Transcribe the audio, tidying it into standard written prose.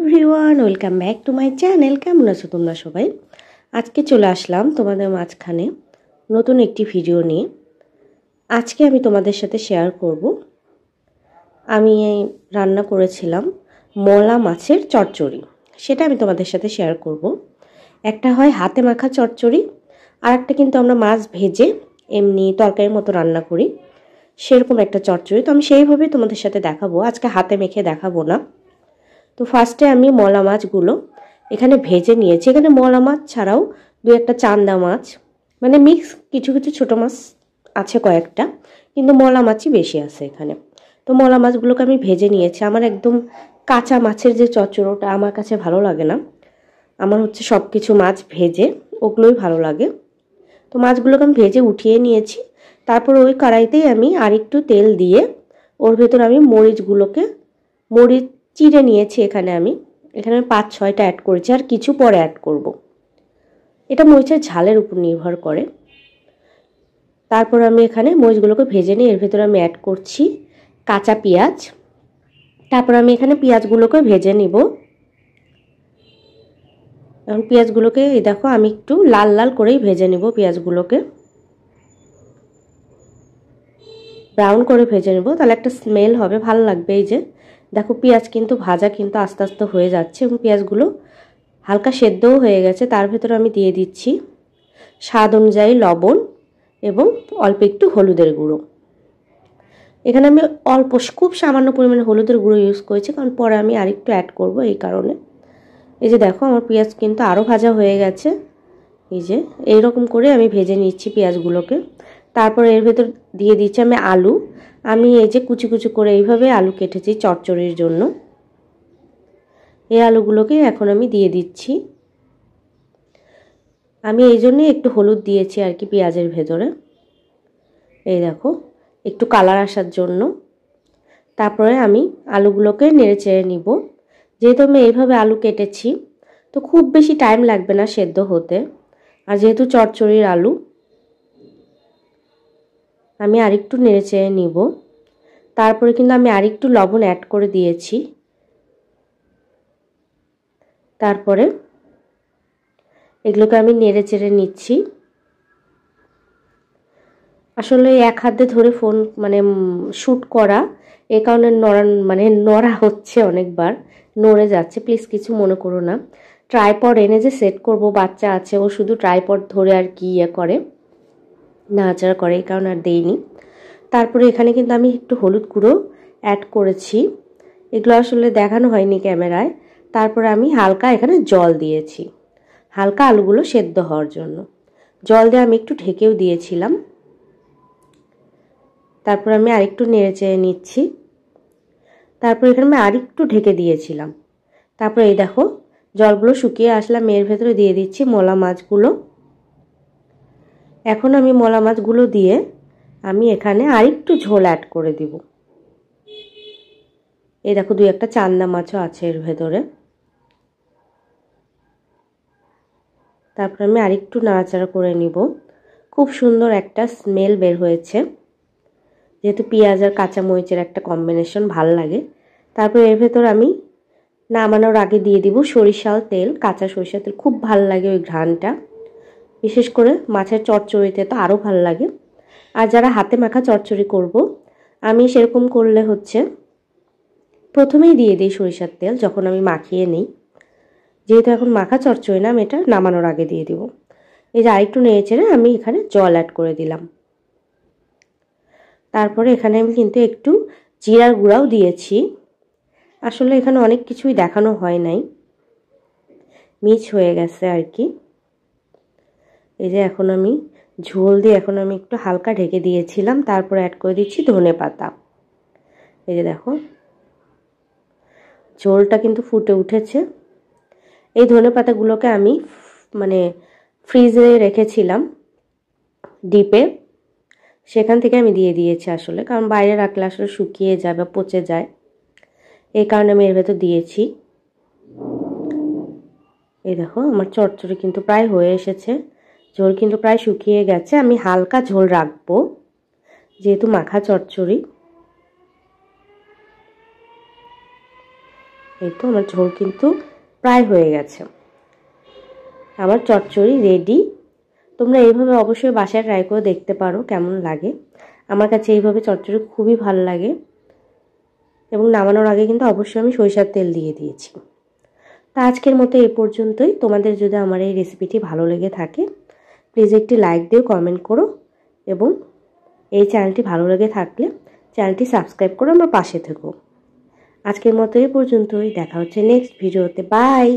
Everyone, welcome back to my channel. কেমন আছো তোমরা সবাই? আজকে চলে আসলাম তোমাদের মাঝখানে নতুন একটি ভিডিও নিয়ে। আজকে আমি তোমাদের সাথে শেয়ার করব আমি রান্না করেছিলাম মলা মাছের চচ্চড়ি। সেটা আমি তোমাদের সাথে শেয়ার করব। একটা হয় হাতে মাখা চচ্চড়ি, আর একটা কিন্তু আমরা মাছ ভেজে এমনি তরকারির মতো রান্না করি, সেরকম একটা চচ্চড়ি। তো আমি সেইভাবেই তোমাদের সাথে দেখাবো, আজকে হাতে মেখে দেখাবো না। তো ফার্স্টে আমি মলা মাছগুলো এখানে ভেজে নিয়েছি। এখানে মলা মাছ ছাড়াও দু একটা চান্দা মাছ, মানে মিক্স কিছু কিছু ছোটো মাছ আছে কয়েকটা, কিন্তু মলা মাছই বেশি আছে এখানে। তো মলা মাছগুলোকে আমি ভেজে নিয়েছি। আমার একদম কাঁচা মাছের যে চচ্চড়িটা আমার কাছে ভালো লাগে না, আমার হচ্ছে সব কিছু মাছ ভেজে ওগুলোই ভালো লাগে। তো মাছগুলোকে আমি ভেজে উঠিয়ে নিয়েছি। তারপর ওই কড়াইতেই আমি আরেকটু তেল দিয়ে ওর ভেতর আমি মরিচ চিড়ে নিয়েছি। এখানে আমি 5-6টা অ্যাড করেছি, আর কিছু পরে অ্যাড করব। এটা মরিচের ঝালের উপর নির্ভর করে। তারপর আমি এখানে মরিচগুলোকে ভেজে নিয়ে এর ভেতরে আমি অ্যাড করছি কাঁচা পেঁয়াজ। তারপর আমি এখানে পেঁয়াজগুলোকে ভেজে নিব। এখন পেঁয়াজগুলোকে এই দেখো আমি একটু লাল লাল করেই ভেজে নিব। পেঁয়াজগুলোকে ব্রাউন করে ভেজে নেব, তাহলে একটা স্মেল হবে, ভালো লাগবে। এই যে দেখো পেঁয়াজ কিন্তু ভাজা কিন্তু আস্তে আস্তে হয়ে যাচ্ছে এবং পেঁয়াজগুলো হালকা সেদ্ধও হয়ে গেছে। তার ভেতরে আমি দিয়ে দিচ্ছি স্বাদ অনুযায়ী লবণ এবং অল্প একটু হলুদের গুঁড়ো। এখানে আমি খুব সামান্য পরিমাণে হলুদের গুঁড়ো ইউজ করেছি, কারণ পরে আমি আরেকটু অ্যাড করব এই কারণে। এই যে দেখো আমার পেঁয়াজ কিন্তু আরও ভাজা হয়ে গেছে। এই যে এইরকম করে আমি ভেজে নিচ্ছি পেঁয়াজগুলোকে। তারপর এর ভেতর দিয়ে দিচ্ছি আমি আলু। আমি এই যে কুচি কুচি করে এইভাবে আলু কেটেছি চচ্চড়ির জন্য। এই আলুগুলোকে এখন আমি দিয়ে দিচ্ছি। আমি এই জন্যই একটু হলুদ দিয়েছি আর কি পেঁয়াজের ভেতরে, এই দেখো একটু কালার আসার জন্য। তারপরে আমি আলুগুলোকে নেড়ে চেড়ে নিব। যেহেতু আমি এইভাবে আলু কেটেছি, তো খুব বেশি টাইম লাগবে না সেদ্ধ হতে। আর যেহেতু চচ্চড়ির আলু, আমি আরেকটু নেড়ে চেড়ে নিব। তারপরে কিন্তু আমি আরেকটু লবণ অ্যাড করে দিয়েছি। তারপরে এগুলোকে আমি নেড়ে চেড়ে নিচ্ছি। আসলে এক হাতে ধরে ফোন শ্যুট করা, এ কারণে নড়া হচ্ছে, অনেকবার নড়ে যাচ্ছে, প্লিজ কিছু মনে করো না। ট্রাইপড এনে যে সেট করব, বাচ্চা আছে, ও শুধু ট্রাইপড ধরে আর কি করে, নাড়াচাড়া করে, এই কারণে আর দেইনি। তারপরে এখানে কিন্তু আমি একটু হলুদ গুঁড়ো অ্যাড করেছি, এগুলো আসলে দেখানো হয়নি ক্যামেরায়। তারপরে আমি হালকা এখানে জল দিয়েছি, হালকা আলুগুলো সেদ্ধ হওয়ার জন্য। জল দিয়ে আমি একটু ঢেকেও দিয়েছিলাম। তারপর আমি আরেকটু নেড়ে চেড়ে নিচ্ছি। তারপর এখানে আমি আরেকটু ঢেকে দিয়েছিলাম। তারপর এই দেখো জলগুলো শুকিয়ে আসলাম, এর ভেতরে দিয়ে দিচ্ছি মলা মাছগুলো। এখন আমি মলা মাছগুলো দিয়ে আমি এখানে আরেকটু ঝোল অ্যাড করে দিব। এই দেখো দুই একটা চান্দা মাছও আছে এর ভেতরে। তারপর আমি আরেকটু নাড়াচাড়া করে নিব। খুব সুন্দর একটা স্মেল বের হয়েছে, যেহেতু পেঁয়াজ আর কাঁচা মরিচের একটা কম্বিনেশন ভাল লাগে। তারপর এর ভেতর আমি নামানোর আগে দিয়ে দিব সরিষার তেল, কাঁচা সরিষার তেল, খুব ভাল লাগে ওই ঘ্রাণটা, বিশেষ করে মাছের চচ্চড়িতে তো আরও ভাল লাগে। আর যারা হাতে মাখা চচ্চড়ি করব, আমি সেরকম করলে হচ্ছে প্রথমেই দিয়ে দিই সরিষার তেল যখন আমি মাখিয়ে নিই। যেহেতু এখন মাখা চচ্চড়ি না, আমি এটা নামানোর আগে দিয়ে দিব। এই যে আরেকটু নেড়ে চেড়ে আমি এখানে জল অ্যাড করে দিলাম। তারপরে এখানে আমি কিন্তু একটু জিরার গুঁড়াও দিয়েছি। আসলে এখানে অনেক কিছুই দেখানো হয় নাই, মিস হয়ে গেছে আর কি। এই যে এখন আমি ঝোল দিয়ে এখন আমি একটু হালকা ঢেকে দিয়েছিলাম। তারপরে অ্যাড করে দিচ্ছি ধনেপাতা। এই যে দেখো ঝোলটা কিন্তু ফুটে উঠেছে। এই ধনেপাতাগুলোকে আমি ফ্রিজে রেখেছিলাম ডিপে, সেখান থেকে আমি দিয়ে দিয়েছি আসলে, কারণ বাইরে রাখলে আসলে শুকিয়ে যায় বা পচে যায়, এই কারণে আমি এর ভেতর দিয়েছি। এই দেখো আমার চচ্চড়ি কিন্তু প্রায় হয়ে এসেছে, ঝোল কিন্তু প্রায় শুকিয়ে গেছে। আমি হালকা ঝোল রাখবো যেহেতু মাখা চচ্চড়ি। এই তো আমার ঝোল কিন্তু প্রায় হয়ে গেছে। আমার চচ্চড়ি রেডি। তোমরা এইভাবে অবশ্যই বাসায় ট্রাই করে দেখতে পারো কেমন লাগে। আমার কাছে এইভাবে চচ্চড়ি খুবই ভালো লাগে। এবং নামানোর আগে কিন্তু অবশ্যই আমি সরিষার তেল দিয়ে দিয়েছি। তা আজকের মতো এই পর্যন্তই। তোমাদের যদি আমার এই রেসিপিটি ভালো লেগে থাকে প্লিজ একটি লাইক দিও, কমেন্ট করো এবং এই চ্যানেলটি ভালো লেগে থাকলে চ্যানেলটি সাবস্ক্রাইব করে আমার পাশে থেকো। আজকের মতো এই পর্যন্তই। দেখা হচ্ছে নেক্সট ভিডিওতে। বাই।